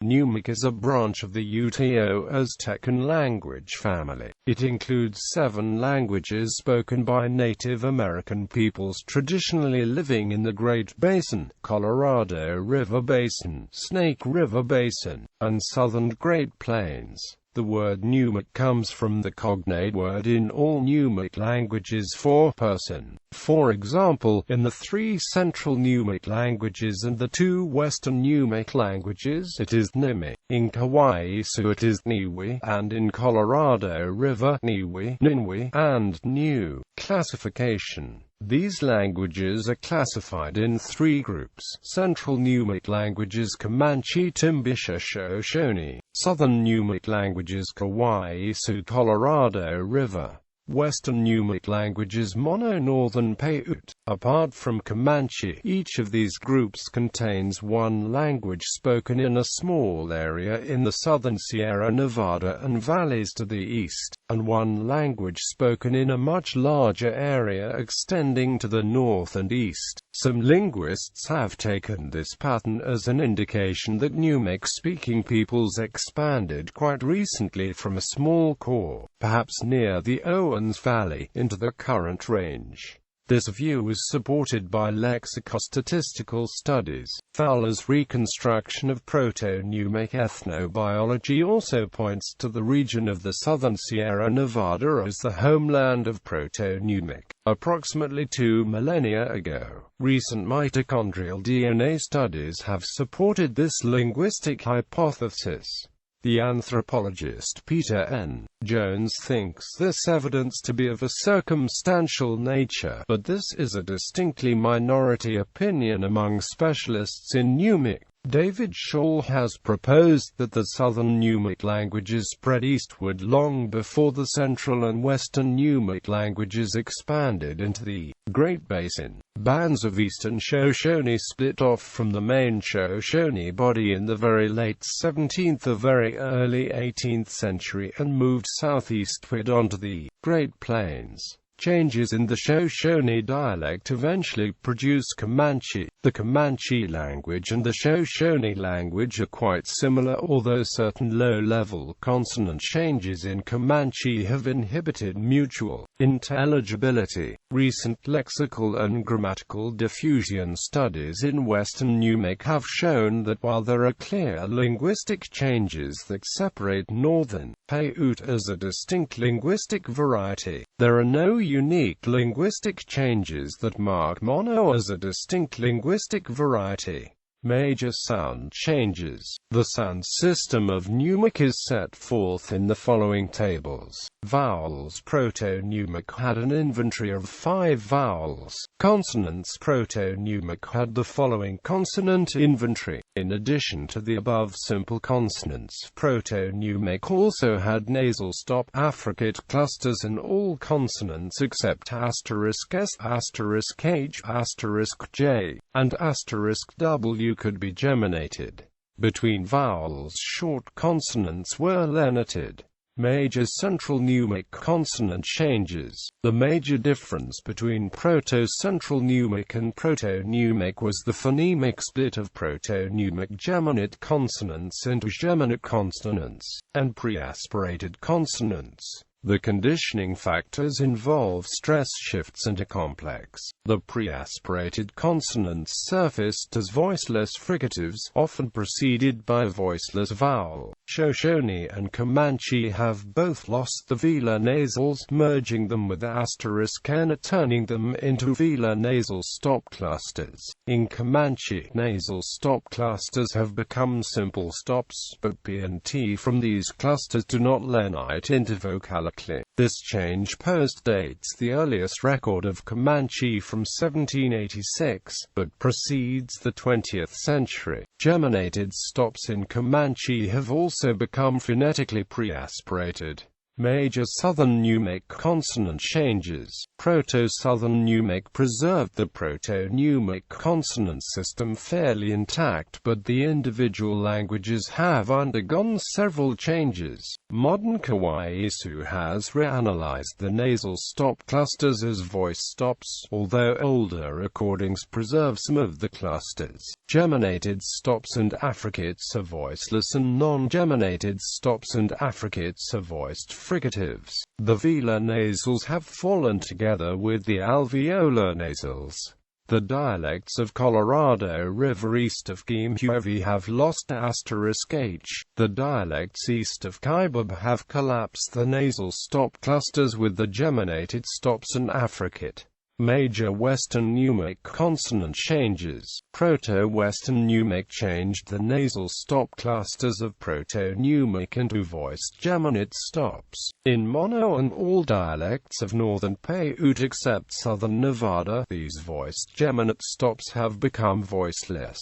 Numic is a branch of the Uto-Aztecan language family. It includes 7 languages spoken by Native American peoples traditionally living in the Great Basin, Colorado River Basin, Snake River Basin, and southern Great Plains. The word Numic comes from the cognate word in all Numic languages for person. For example, in the 3 Central Numic languages and the 2 Western Numic languages it is nɨmɨ, in Kawaiisu it is nɨwɨ, and in Colorado River nɨwɨ, and nɨwɨ. Classification. These languages are classified in 3 groups: Central Numic languages Comanche, Timbisha, Shoshone; Southern Numic languages Kawaiisu, Colorado River; Western Numic languages Mono, Northern Paiute. Apart from Comanche, each of these groups contains 1 language spoken in a small area in the southern Sierra Nevada and valleys to the east, and 1 language spoken in a much larger area extending to the north and east. Some linguists have taken this pattern as an indication that Numic-speaking peoples expanded quite recently from a small core, perhaps near the Owens Valley, into the current range. This view is supported by lexicostatistical studies. Fowler's reconstruction of Proto-Numic ethnobiology also points to the region of the southern Sierra Nevada as the homeland of Proto-Numic, approximately 2 millennia ago. Recent mitochondrial DNA studies have supported this linguistic hypothesis. The anthropologist Peter N. Jones thinks this evidence to be of a circumstantial nature, but this is a distinctly minority opinion among specialists in Numic. David Schall has proposed that the southern Numic languages spread eastward long before the central and western Numic languages expanded into the Great Basin. Bands of eastern Shoshone split off from the main Shoshone body in the very late 17th or very early 18th century and moved southeastward onto the Great Plains. Changes in the Shoshone dialect eventually produced Comanche. The Comanche language and the Shoshone language are quite similar, although certain low-level consonant changes in Comanche have inhibited mutual intelligibility. Recent lexical and grammatical diffusion studies in Western Numic have shown that while there are clear linguistic changes that separate Northern Paiute as a distinct linguistic variety, there are no unique linguistic changes that mark Mono as a distinct linguistic variety. Major sound changes. The sound system of Numic is set forth in the following tables. Vowels. Proto-Numic had an inventory of 5 vowels. Consonants. Proto-Numic had the following consonant inventory. In addition to the above simple consonants, Proto-Numic also had nasal stop affricate clusters, and all consonants except *s, *h, *j, and *w could be geminated. Between vowels, short consonants were lenited. Major Central Numic consonant changes. The major difference between Proto-Central Numic and Proto-Numic was the phonemic split of Proto-Numic geminate consonants into geminate consonants, and pre-aspirated consonants. The conditioning factors involve stress shifts and are complex. The pre-aspirated consonants surfaced as voiceless fricatives, often preceded by a voiceless vowel. Shoshone and Comanche have both lost the velar nasals, merging them with *n and turning them into velar nasal stop clusters. In Comanche, nasal stop clusters have become simple stops, but P and T from these clusters do not lenite into vocalically. This change postdates the earliest record of Comanche from 1786, but precedes the 20th century. Geminated stops in Comanche have also become phonetically pre-aspirated. Major Southern Numic consonant changes. Proto-Southern Numic preserved the Proto-Numic consonant system fairly intact, but the individual languages have undergone several changes. Modern Kawaiisu has reanalyzed the nasal stop clusters as voice stops, although older recordings preserve some of the clusters. Geminated stops and affricates are voiceless, and non-geminated stops and affricates are voiced fricatives. The velar nasals have fallen together with the alveolar nasals. The dialects of Colorado River east of Kimhuvi have lost *h. The dialects east of Kaibab have collapsed the nasal stop clusters with the geminated stops and affricate. Major Western Numic consonant changes. Proto-Western Numic changed the nasal stop clusters of Proto-Numic into voiced geminate stops. In mono and all dialects of northern Paiute except southern Nevada, these voiced geminate stops have become voiceless.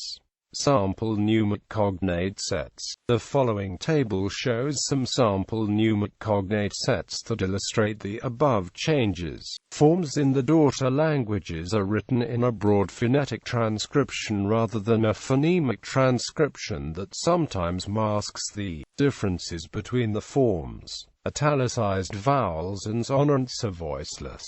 Sample Numic cognate sets. The following table shows some sample Numic cognate sets that illustrate the above changes. Forms in the daughter languages are written in a broad phonetic transcription rather than a phonemic transcription that sometimes masks the differences between the forms. Italicized vowels and sonants are voiceless.